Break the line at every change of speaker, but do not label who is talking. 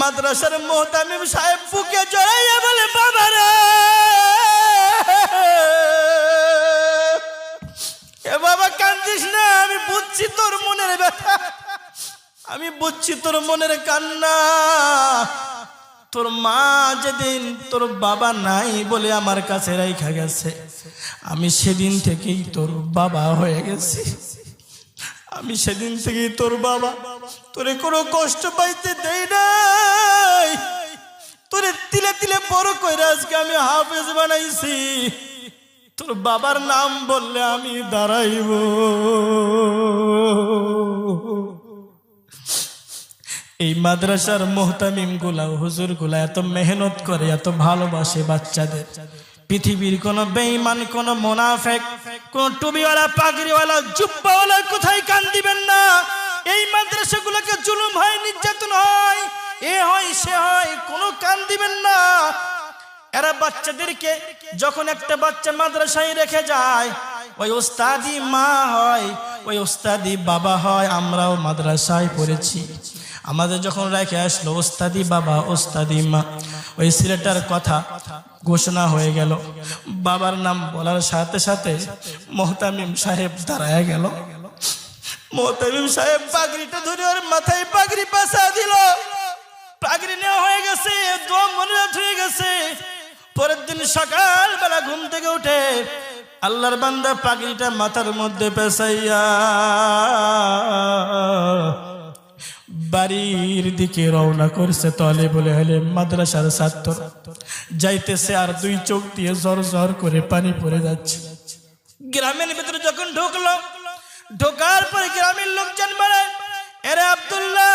মাদ্রাসার মোহতামিম সাহেব বুকে জড়াইয়া বলে, বাবা রে, এ বাবা কান্দিস না, আমি বুঝছি তোর মনের ব্যথা, আমি বুঝছি তোর মনের কান্না। তোর মা যেদিন তোর বাবা নাই বলে আমার কাছে রাইখা গেছে, আমি সেদিন থেকেই তোর বাবা হয়ে গেছি। আমি সেদিন থেকেই তোর বাবা, তোরে কোনো কষ্ট পাইতে দেই নাই, তোরে তিলে তিলে বড় কইরা আজকে আমি হাফেজ বানাইছি। তোর বাবার নাম বললে আমি দাঁড়াইব। এই মাদ্রাসার মোহতামিম গুলা, হুজুর গুলা এত মেহনত করে, এত ভালোবাসে বাচ্চাদের। পৃথিবীর কোন বেঈমান, কোন মুনাফিক, কোন টুবিওয়ালা, পাগড়িওয়ালা, জুব্বাওয়ালা কোথায় কান দিবেন না। এই মাদ্রাসাগুলোকে জুলুম হয়, নির্যাতন হয়, এ হয় সে হয়, কোনো কান দিবেন না। এরা বাচ্চাদেরকে যখন একটা বাচ্চা মাদ্রাসায় রেখে যায়, ওই ওস্তাদি মা হয়, ওই ওস্তাদি বাবা হয়। আমরাও মাদ্রাসায় পড়েছি, আমাদের যখন রেখে আসলো ওস্তাদি বাবা ওস্তাদি মা, ওই ছেলেটার কথা ঘোষণা হয়ে গেল, বাবার নাম বলার সাথে সাথে মোহতামিম সাহেব দাঁড়ায় গেল। মোহতামিম সাহেব পাগড়িটা ধরে ওর মাথায় পাগড়ি পাশা দিল। পাগড়ি নেওয়া হয়ে গেছে, দোয়া মনোরাত হয়ে গেছে। পরের দিন সকালবেলা ঘুম থেকে উঠে আল্লাহর বান্দা পাগড়িটা মাথার মধ্যে পেঁচাইয়া বাড়ির দিকে রওনা করছে। তলে বলে হলে মাদ্রাসার ছাত্র যাইতেছে, আর দুই চোখ দিয়ে জর জর করে পানি পড়ে যাচ্ছে। গ্রামের ভিতরে যখন ঢুকলো, ঢোকার পরে গ্রামের লোকজন বলে, এরে আব্দুল্লাহ,